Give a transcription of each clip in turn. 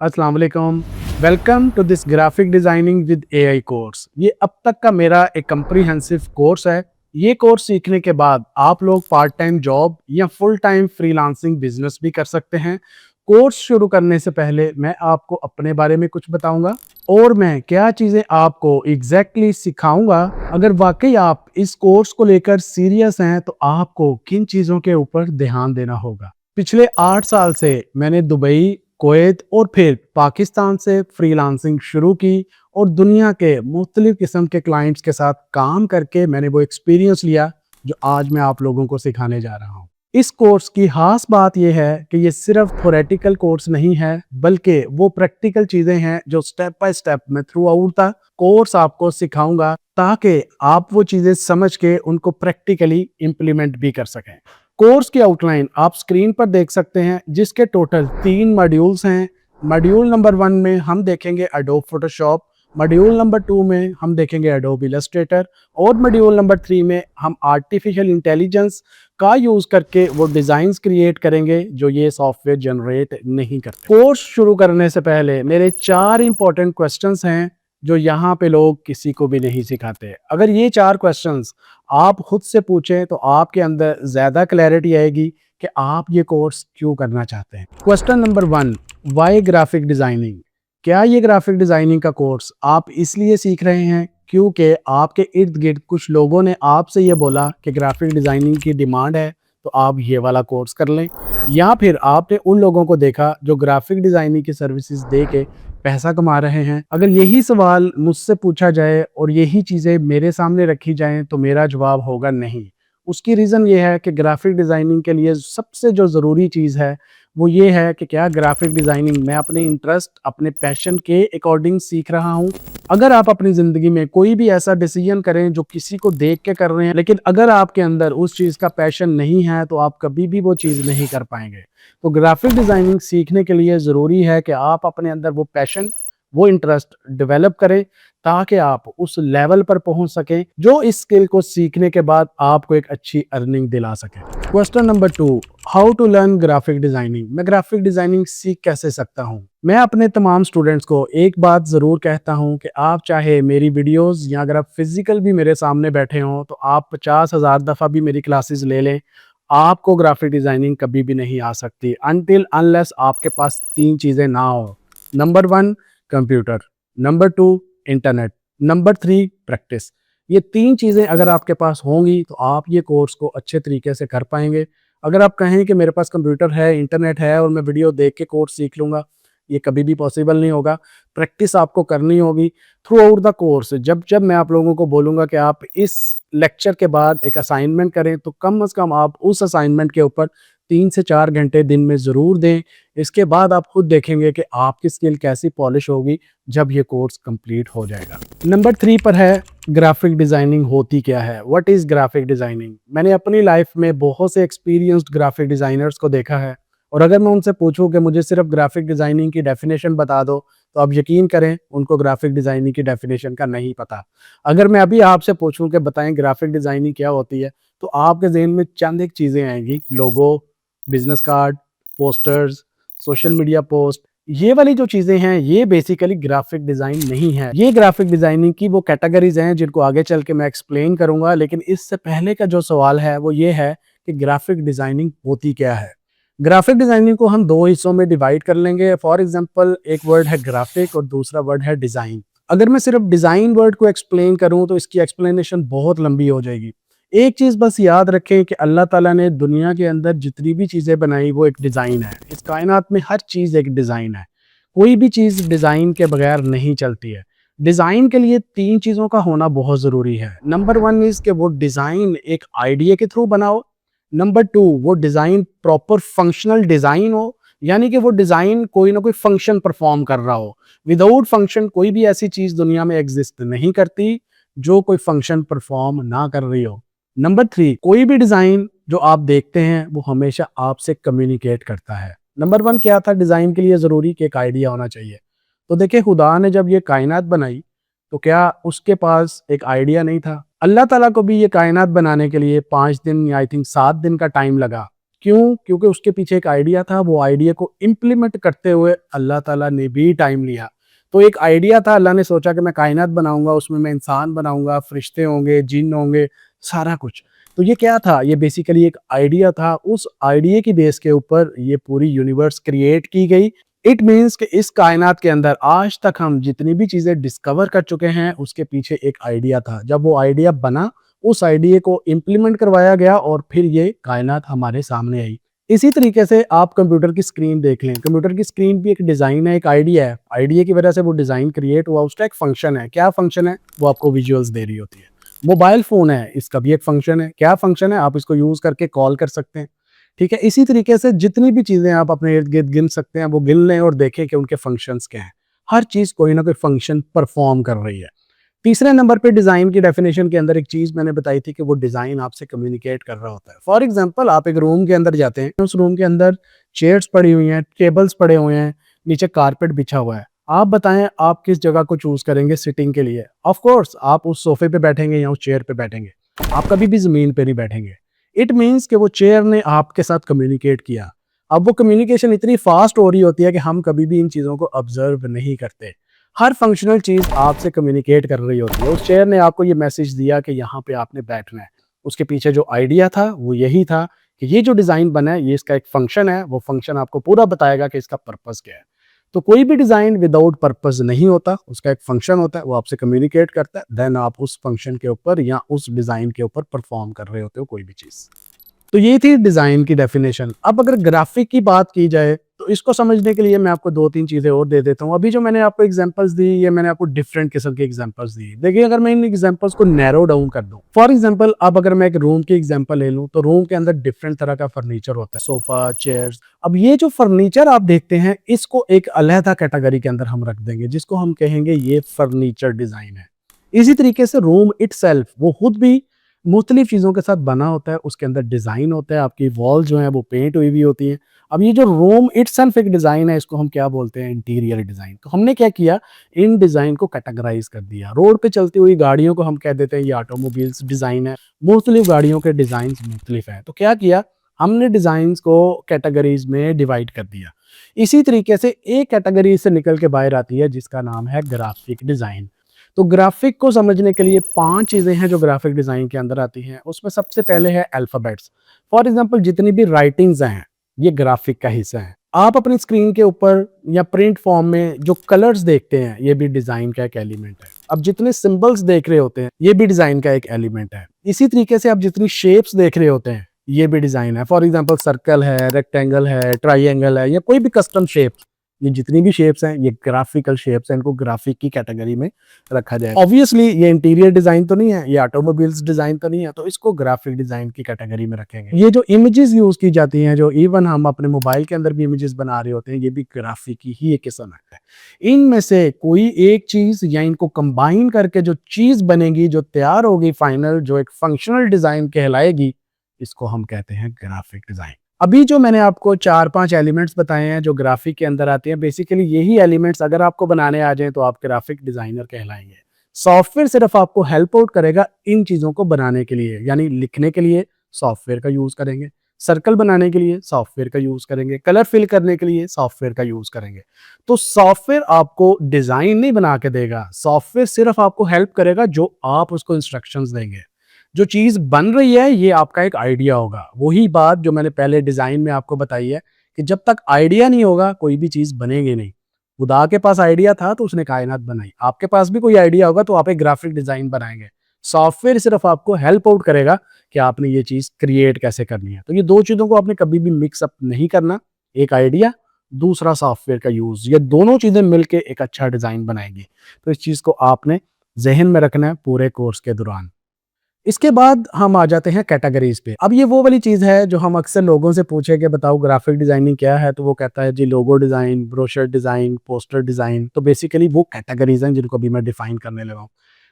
अस्सलाम वालेकुम। Welcome to this graphic designing with AI course. ये अब तक का मेरा एक कम्प्रीहेंसिव कोर्स है। ये कोर्स सीखने के बाद आप लोग पार्ट टाइम जॉब या फुल टाइम फ्रीलांसिंग बिजनेस भी कर सकते हैं। कोर्स शुरू करने से पहले मैं आपको अपने बारे में कुछ बताऊंगा और मैं क्या चीज़ें आपको एग्जैक्टली सिखाऊंगा। अगर वाकई आप इस कोर्स को लेकर सीरियस हैं तो आपको किन चीज़ों के ऊपर ध्यान देना होगा। पिछले 8 साल से मैंने दुबई, कुवैत और फिर पाकिस्तान से फ्रीलांसिंग शुरू की और दुनिया के मुख्तलिफ किस्म के क्लाइंट्स के साथ काम करके मैंने वो एक्सपीरियंस लिया जो आज मैं आप लोगों को सिखाने जा रहा हूँ। इस कोर्स की खास बात यह है कि ये सिर्फ थ्योरेटिकल कोर्स नहीं है, बल्कि वो प्रैक्टिकल चीज़ें हैं जो स्टेप बाय स्टेप मैं थ्रू आउट द कोर्स आपको सिखाऊंगा ताकि आप वो चीज़ें समझ के उनको प्रैक्टिकली इम्प्लीमेंट भी कर सकें। कोर्स की आउटलाइन आप स्क्रीन पर देख सकते हैं, जिसके टोटल 3 मॉड्यूल्स हैं। मॉड्यूल नंबर 1 में हम देखेंगे एडोब फोटोशॉप, मॉड्यूल नंबर 2 में हम देखेंगे एडोब इलस्ट्रेटर और मॉड्यूल नंबर 3 में हम आर्टिफिशियल इंटेलिजेंस का यूज़ करके वो डिज़ाइंस क्रिएट करेंगे जो ये सॉफ्टवेयर जनरेट नहीं करते। कोर्स शुरू करने से पहले मेरे 4 इंपॉर्टेंट क्वेश्चंस हैं जो यहाँ पे लोग किसी को भी नहीं सिखाते। अगर ये 4 क्वेश्चंस आप खुद से पूछें तो आपके अंदर ज़्यादा क्लैरिटी आएगी कि आप ये कोर्स क्यों करना चाहते हैं। Question number 1, why graphic designing. क्या ये ग्राफिक डिज़ाइनिंग का कोर्स आप इसलिए सीख रहे हैं क्योंकि आपके इर्द गिर्द कुछ लोगों ने आपसे ये बोला कि ग्राफिक डिज़ाइनिंग की डिमांड है तो आप ये वाला कोर्स कर लें, या फिर आपने उन लोगों को देखा जो ग्राफिक डिज़ाइनिंग की सर्विसेज दे के पैसा कमा रहे हैं। अगर यही सवाल मुझसे पूछा जाए और यही चीज़ें मेरे सामने रखी जाएं तो मेरा जवाब होगा नहीं। उसकी रीज़न ये है कि ग्राफिक डिज़ाइनिंग के लिए सबसे जो ज़रूरी चीज़ है वो ये है कि क्या ग्राफिक डिज़ाइनिंग मैं अपने इंटरेस्ट, अपने पैशन के अकॉर्डिंग सीख रहा हूँ। अगर आप अपनी ज़िंदगी में कोई भी ऐसा डिसीजन करें जो किसी को देख के कर रहे हैं, लेकिन अगर आपके अंदर उस चीज़ का पैशन नहीं है तो आप कभी भी वो चीज़ नहीं कर पाएंगे। तो ग्राफिक डिज़ाइनिंग सीखने के लिए ज़रूरी है कि आप अपने अंदर वो पैशन, वो इंटरेस्ट डेवलप करें ताकि आप उस लेवल पर पहुंच सकें जो इस स्किल को सीखने के बाद आपको एक अच्छी अर्निंग दिला सके। Question number 2, how to learn graphic designing. मैं ग्राफिक डिज़ाइनिंग सीख कैसे सकता हूं। मैं अपने तमाम स्टूडेंट्स को एक बात ज़रूर कहता हूं कि आप चाहे मेरी वीडियोस या अगर आप फिजिकल भी मेरे सामने बैठे हों तो आप 50,000 दफ़ा भी मेरी क्लासेस ले लें, आपको ग्राफिक डिज़ाइनिंग कभी भी नहीं आ सकती अनटिल अनलेस आपके पास 3 चीज़ें ना हो। Number 1 computer, number 2 internet, number 3 practice. ये 3 चीज़ें अगर आपके पास होंगी तो आप ये कोर्स को अच्छे तरीके से कर पाएंगे। अगर आप कहें कि मेरे पास कंप्यूटर है, इंटरनेट है और मैं वीडियो देख के कोर्स सीख लूँगा, ये कभी भी पॉसिबल नहीं होगा। प्रैक्टिस आपको करनी होगी थ्रू आउट द कोर्स। जब जब मैं आप लोगों को बोलूँगा कि आप इस लेक्चर के बाद एक असाइनमेंट करें तो कम से कम आप उस असाइनमेंट के ऊपर 3 से 4 घंटे दिन में ज़रूर दें। इसके बाद आप खुद देखेंगे कि आपकी स्किल कैसी पॉलिश होगी जब ये कोर्स कंप्लीट हो जाएगा। नंबर 3 पर है ग्राफिक डिज़ाइनिंग होती क्या है, व्हाट इज़ ग्राफिक डिज़ाइनिंग। मैंने अपनी लाइफ में बहुत से एक्सपीरियंस्ड ग्राफिक डिज़ाइनर्स को देखा है और अगर मैं उनसे पूछूं कि मुझे सिर्फ ग्राफिक डिज़ाइनिंग की डेफिनेशन बता दो तो आप यकीन करें उनको ग्राफिक डिज़ाइनिंग की डेफिनेशन का नहीं पता। अगर मैं अभी आपसे पूछूं कि बताएं ग्राफिक डिज़ाइनिंग क्या होती है तो आपके ज़हन में चंद एक चीज़ें आएंगी, logo, business card, posters, social media post. ये वाली जो चीज़ें हैं ये बेसिकली ग्राफिक डिज़ाइन नहीं है। ये ग्राफिक डिज़ाइनिंग की वो कैटेगरीज हैं जिनको आगे चल के मैं एक्सप्लेन करूंगा, लेकिन इससे पहले का जो सवाल है वो ये है कि ग्राफिक डिज़ाइनिंग होती क्या है। ग्राफिक डिज़ाइनिंग को हम 2 हिस्सों में डिवाइड कर लेंगे। फॉर एग्जांपल एक वर्ड है ग्राफिक और दूसरा वर्ड है डिज़ाइन। अगर मैं सिर्फ डिज़ाइन वर्ड को एक्सप्लेन करूं तो इसकी एक्सप्लेनेशन बहुत लंबी हो जाएगी। एक चीज़ बस याद रखें कि अल्लाह ताला ने दुनिया के अंदर जितनी भी चीज़ें बनाई वो एक डिज़ाइन है। इस कायनात में हर चीज़ एक डिज़ाइन है। कोई भी चीज़ डिज़ाइन के बगैर नहीं चलती है। डिज़ाइन के लिए 3 चीज़ों का होना बहुत ज़रूरी है। नंबर 1 इज़ कि वो डिज़ाइन एक आइडिया के थ्रू बना हो। नंबर 2 वो डिज़ाइन प्रॉपर फंक्शनल डिज़ाइन हो, यानी कि वो डिज़ाइन कोई ना कोई फंक्शन परफॉर्म कर रहा हो। विदाउट फंक्शन कोई भी ऐसी चीज़ दुनिया में एग्जिस्ट नहीं करती जो कोई फंक्शन परफॉर्म ना कर रही हो। नंबर 3 कोई भी डिज़ाइन जो आप देखते हैं वो हमेशा आपसे कम्युनिकेट करता है। नंबर 1 क्या था डिज़ाइन के लिए ज़रूरी कि एक आइडिया होना चाहिए। तो देखिए खुदा ने जब ये कायनात बनाई तो क्या उसके पास एक आइडिया नहीं था। अल्लाह ताला को भी ये कायनात बनाने के लिए 5 दिन या आई थिंक 7 दिन का टाइम लगा। क्यों? क्योंकि उसके पीछे एक आइडिया था, वो आइडिया को इम्प्लीमेंट करते हुए अल्लाह ताला ने भी टाइम लिया। तो एक आइडिया था, अल्लाह ने सोचा कि मैं कायनात बनाऊँगा, उसमें मैं इंसान बनाऊँगा, फरिश्ते होंगे, जिन्न होंगे, सारा कुछ। तो ये क्या था? ये बेसिकली एक आइडिया था, उस आइडिया की बेस के ऊपर ये पूरी यूनिवर्स क्रिएट की गई। इट मीन्स कि इस कायनात के अंदर आज तक हम जितनी भी चीज़ें डिस्कवर कर चुके हैं, उसके पीछे एक आइडिया था। जब वो आइडिया बना, उस आइडिया को इम्प्लीमेंट करवाया गया और फिर ये कायनात हमारे सामने आई। इसी तरीके से आप कंप्यूटर की स्क्रीन देख लें, कंप्यूटर की स्क्रीन भी एक डिज़ाइन है, एक आइडिया है। आइडिया की वजह से वो डिज़ाइन क्रिएट हुआ, उसका एक फंक्शन है। क्या फंक्शन है? वो आपको विजुअल्स दे रही होती है। मोबाइल फ़ोन है, इसका भी एक फंक्शन है। क्या फंक्शन है? आप इसको यूज़ करके कॉल कर सकते हैं। ठीक है? इसी तरीके से जितनी भी चीज़ें आप अपने इर्द-गिर्द गिन सकते हैं, वो गिन लें और देखें कि उनके फंक्शंस क्या हैं। हर चीज़ कोई ना कोई फंक्शन परफ़ॉर्म कर रही है। तीसरे नंबर पे डिज़ाइन की डेफिनेशन के अंदर एक चीज़ मैंने बताई थी कि वो डिज़ाइन आपसे कम्युनिकेट कर रहा होता है। फॉर एग्ज़ाम्पल आप एक रूम के अंदर जाते हैं, उस रूम के अंदर चेयर्स पड़ी हुई हैं, टेबल्स पड़े हुए हैं, नीचे कारपेट बिछा हुआ है। आप बताएँ आप किस जगह को चूज़ करेंगे सिटिंग के लिए? ऑफ़ कोर्स आप उस सोफ़े पे बैठेंगे या उस चेयर पे बैठेंगे। आप कभी भी ज़मीन पे नहीं बैठेंगे। इट मीन्स कि वो चेयर ने आपके साथ कम्युनिकेट किया। अब वो कम्युनिकेशन इतनी फ़ास्ट हो रही होती है कि हम कभी भी इन चीज़ों को ऑब्ज़र्व नहीं करते। हर फंक्शनल चीज़ आपसे कम्युनिकेट कर रही होती है। उस चेयर ने आपको ये मैसेज दिया कि यहाँ पे आपने बैठना है। उसके पीछे जो आइडिया था वो यही था कि ये जो डिज़ाइन बना है ये इसका एक फंक्शन है, वो फंक्शन आपको पूरा बताएगा कि इसका पर्पज़ क्या है। तो कोई भी डिज़ाइन विदाउट पर्पज़ नहीं होता, उसका एक फंक्शन होता है, वो आपसे कम्युनिकेट करता है, देन आप उस फंक्शन के ऊपर या उस डिज़ाइन के ऊपर परफ़ॉर्म कर रहे होते हो कोई भी चीज़। तो ये थी डिज़ाइन की डेफिनेशन। अब अगर ग्राफ़िक की बात की जाए, तो इसको समझने के लिए मैं आपको 2-3 चीज़ें और दे देता हूँ। अभी जो मैंने आपको एग्ज़ाम्पल्स दी, ये मैंने आपको डिफरेंट किस्म के एग्ज़ाम्पल्स दी। देखिए, अगर मैं इन एग्ज़ाम्पल्स को नैरो डाउन कर दूँ, फॉर एग्ज़ाम्पल अब अगर मैं एक रूम की एग्ज़ाम्पल ले लूँ, तो रूम के अंदर डिफरेंट तरह का फर्नीचर होता है, सोफ़ा, चेयर्स। अब ये जो फर्नीचर आप देखते हैं, इसको एक अलहदा कैटेगरी के अंदर हम रख देंगे, जिसको हम कहेंगे ये फर्नीचर डिज़ाइन है। इसी तरीके से रूम इटसेल्फ वो खुद भी मुख्तलिफ चीज़ों के साथ बना होता है, उसके अंदर डिज़ाइन होता है, आपकी वॉल जो है वो पेंट हुई हुई होती है। अब ये जो रूम इटसेल्फ एक डिज़ाइन है, इसको हम क्या बोलते हैं? Interior design. तो हमने क्या किया? इन डिज़ाइन को कैटेगराइज़ कर दिया। रोड पे चलती हुई गाड़ियों को हम कह देते हैं ये ऑटोमोबाइल्स डिज़ाइन है, मुख्तलिफ गाड़ियों के डिज़ाइन्स मुख्तलिफ हैं। तो क्या किया? हमने डिज़ाइन्स को कैटेगरीज़ में डिवाइड कर दिया। इसी तरीके से एक कैटेगरी से निकल के बाहर आती है जिसका नाम है ग्राफ़िक डिज़ाइन। तो ग्राफिक को समझने के लिए 5 चीज़ें हैं जो ग्राफिक डिज़ाइन के अंदर आती हैं। उसमें सबसे पहले है अल्फ़ाबेट्स। फॉर एग्ज़ाम्पल जितनी भी राइटिंग्स हैं, ये ग्राफिक का हिस्सा है। आप अपनी स्क्रीन के ऊपर या प्रिंट फॉर्म में जो कलर्स देखते हैं, ये भी डिज़ाइन का एक एलिमेंट है। अब जितने सिंबल्स देख रहे होते हैं, ये भी डिज़ाइन का एक एलिमेंट है। इसी तरीके से आप जितनी शेप्स देख रहे होते हैं, ये भी डिज़ाइन है। फॉर एग्ज़ाम्पल सर्कल है, रेक्टेंगल है, ट्रायंगल है या कोई भी कस्टम शेप, ये जितनी भी शेप्स हैं, ये ग्राफिकल शेप्स हैं, इनको ग्राफिक की कैटेगरी में रखा जाए। ऑब्वियसली ये इंटीरियर डिज़ाइन तो नहीं है, ये ऑटोमोबाइल्स डिज़ाइन तो नहीं है, तो इसको ग्राफिक डिज़ाइन की कैटेगरी में रखेंगे। ये जो इमेजेस यूज़ की जाती हैं, जो इवन हम अपने मोबाइल के अंदर भी इमेजेस बना रहे होते हैं, ये भी ग्राफिक की ही एक किस्म है। इनमें से कोई एक चीज़ या इनको कंबाइन करके जो चीज़ बनेगी, जो तैयार होगी फाइनल, जो एक फंक्शनल डिज़ाइन कहलाएगी, इसको हम कहते हैं ग्राफिक डिज़ाइन। अभी जो मैंने आपको 4-5 एलिमेंट्स बताए हैं जो ग्राफिक के अंदर आते हैं, बेसिकली यही एलिमेंट्स अगर आपको बनाने आ जाएँ तो आप ग्राफिक डिज़ाइनर कहलाएँगे। सॉफ्टवेयर सिर्फ आपको हेल्प आउट करेगा इन चीज़ों को बनाने के लिए, यानी लिखने के लिए सॉफ्टवेयर का यूज़ करेंगे, सर्कल बनाने के लिए सॉफ्टवेयर का यूज़ करेंगे, कलर फिल करने के लिए सॉफ्टवेयर का यूज़ करेंगे। तो सॉफ्टवेयर आपको डिज़ाइन नहीं बना के देगा, सॉफ्टवेयर सिर्फ आपको हेल्प करेगा जो आप उसको इंस्ट्रक्शंस देंगे। जो चीज़ बन रही है ये आपका एक आइडिया होगा। वही बात जो मैंने पहले डिज़ाइन में आपको बताई है कि जब तक आइडिया नहीं होगा कोई भी चीज़ बनेगी नहीं। खुदा के पास आइडिया था तो उसने कायनात बनाई। आपके पास भी कोई आइडिया होगा तो आप एक ग्राफिक डिज़ाइन बनाएँगे। सॉफ्टवेयर सिर्फ आपको हेल्प आउट करेगा कि आपने ये चीज़ क्रिएट कैसे करनी है। तो ये 2 चीज़ों को आपने कभी भी मिक्स अप नहीं करना। एक आइडिया, दूसरा सॉफ्टवेयर का यूज़। ये दोनों चीज़ें मिलके एक अच्छा डिज़ाइन बनाएँगी। तो इस चीज़ को आपने ज़हन में रखना है पूरे कोर्स के दौरान। इसके बाद हम आ जाते हैं कैटेगरीज पे। अब ये वो वाली चीज़ है जो हम अक्सर लोगों से पूछे कि बताओ ग्राफिक डिज़ाइनिंग क्या है? तो वो कहता है जी logo design, brochure design, poster design. तो बेसिकली वो कैटेगरीज हैं जिनको अभी मैं डिफाइन करने लगा हूँ।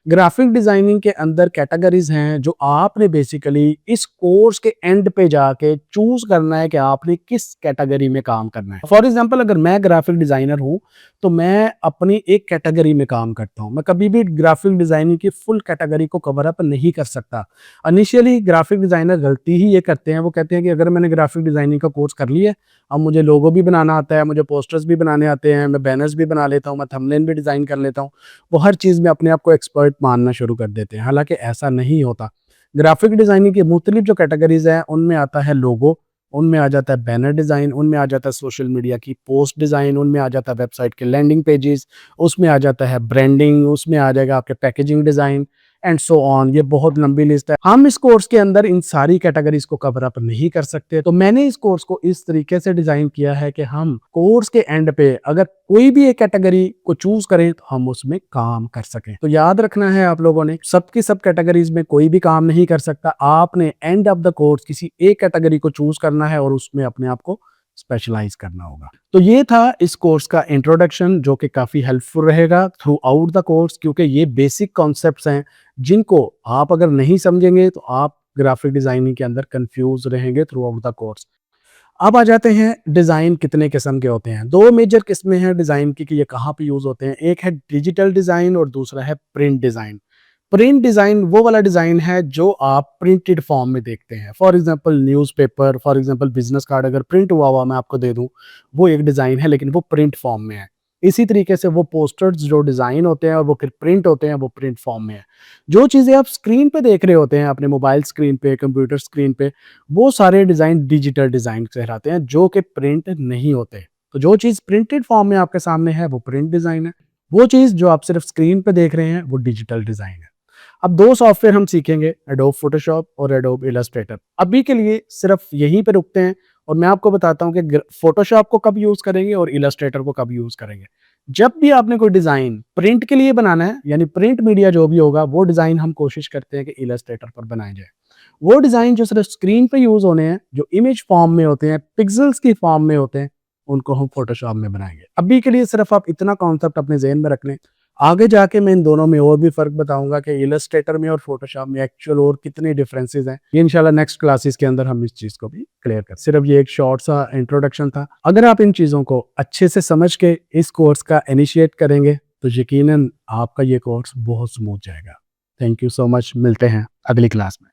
ग्राफिक डिजाइनिंग के अंदर कैटेगरीज हैं जो आपने बेसिकली इस कोर्स के एंड पे जाके चूज करना है कि आपने किस कैटेगरी में काम करना है। फॉर एग्जांपल, अगर मैं ग्राफिक डिजाइनर हूं तो मैं अपनी एक कैटेगरी में काम करता हूं। मैं कभी भी ग्राफिक डिजाइनिंग की फुल कैटेगरी को कवर अप नहीं कर सकता। इनिशियली ग्राफिक डिजाइनर गलती ही ये करते हैं, वो कहते हैं कि अगर मैंने ग्राफिक डिजाइनिंग का कोर्स कर लिया, अब मुझे लोगो भी बनाना आता है, मुझे पोस्टर्स भी बनाने आते हैं, मैं बैनर्स भी बना लेता हूँ, मैं थंबनेल भी डिजाइन कर लेता हूँ, वो हर चीज़ में अपने आप को एक्सपर्ट मानना शुरू कर देते हैं। हालांकि ऐसा नहीं होता। ग्राफिक डिजाइनिंग की मुख्तलिफ जो कैटेगरीज हैं उनमें आता है लोगो, उनमें आ जाता है बैनर डिज़ाइन, उनमें आ जाता है सोशल मीडिया की पोस्ट डिज़ाइन, उनमें आ जाता है वेबसाइट के लैंडिंग पेजेस, उसमें आ जाता है ब्रांडिंग, उसमें आ जाएगा आपके packaging design and so on. ये बहुत लंबी लिस्ट है। हम इस कोर्स के अंदर इन सारी कैटेगरीज को कवर अप नहीं कर सकते, तो मैंने इस कोर्स को इस तरीके से डिजाइन किया है कि हम कोर्स के एंड पे अगर कोई भी एक कैटेगरी को चूज करें तो हम उसमें काम कर सकें। तो याद रखना है आप लोगों ने, सबकी सब कैटेगरीज में कोई भी काम नहीं कर सकता। आपने एंड ऑफ द कोर्स किसी एक कैटेगरी को चूज करना है और उसमें अपने आप को स्पेशलाइज करना होगा। तो ये था इस कोर्स का इंट्रोडक्शन, जो कि काफी हेल्पफुल रहेगा थ्रू आउट द कोर्स, क्योंकि ये बेसिक कॉन्सेप्ट्स हैं जिनको आप अगर नहीं समझेंगे तो आप ग्राफिक डिजाइनिंग के अंदर कंफ्यूज रहेंगे थ्रू आउट द कोर्स। अब आ जाते हैं डिजाइन कितने किस्म के होते हैं। दो मेजर किस्में हैं डिजाइन की कि ये कहाँ पे यूज होते हैं। एक है डिजिटल डिजाइन और दूसरा है प्रिंट डिजाइन। प्रिंट डिजाइन वो वाला डिजाइन है जो आप प्रिंटेड फॉर्म में देखते हैं। For example newspaper, for example business card अगर प्रिंट हुआ मैं आपको दे दूं, वो एक डिजाइन है लेकिन वो प्रिंट फॉर्म में है। इसी तरीके से वो पोस्टर्स जो डिजाइन होते हैं और वो फिर प्रिंट होते हैं, वो प्रिंट फॉर्म में है। जो चीजें आप स्क्रीन पे देख रहे होते हैं अपने मोबाइल स्क्रीन पे, कंप्यूटर स्क्रीन पे, वो सारे डिजाइन डिजिटल डिजाइन कहलाते हैं जो कि प्रिंट नहीं होते। तो जो चीज प्रिंटेड फॉर्म में आपके सामने है वो प्रिंट डिजाइन है, वो चीज जो आप सिर्फ स्क्रीन पे देख रहे हैं वो डिजिटल डिजाइन है। अब दो सॉफ्टवेयर हम सीखेंगे, एडोब फोटोशॉप और एडोब इलस्ट्रेटर। अभी के लिए सिर्फ यहीं पे रुकते हैं और मैं आपको बताता हूं कि फोटोशॉप को कब यूज करेंगे और इलस्ट्रेटर को कब यूज करेंगे। जब भी आपने कोई डिजाइन प्रिंट के लिए बनाना है, यानी प्रिंट मीडिया जो भी होगा, वो डिजाइन हम कोशिश करते हैं कि इलस्ट्रेटर पर बनाया जाए। वो डिजाइन जो सिर्फ स्क्रीन पे यूज होने हैं, जो इमेज फॉर्म में होते हैं, पिक्सल्स की फॉर्म में होते हैं, उनको हम फोटोशॉप में बनाएंगे। अभी के लिए सिर्फ आप इतना कॉन्सेप्ट अपने ज़हन में रख लें। आगे जाके मैं इन दोनों में और भी फर्क बताऊंगा कि इलस्ट्रेटर में और फोटोशॉप में एक्चुअल और कितने डिफरेंसेस हैं। ये इंशाल्लाह नेक्स्ट क्लासेस के अंदर हम इस चीज को भी क्लियर कर। सिर्फ ये एक शॉर्ट सा इंट्रोडक्शन था। अगर आप इन चीजों को अच्छे से समझ के इस कोर्स का इनिशिएट करेंगे तो यकीनन आपका ये कोर्स बहुत स्मूथ जाएगा। Thank you so much. मिलते हैं अगली क्लास में।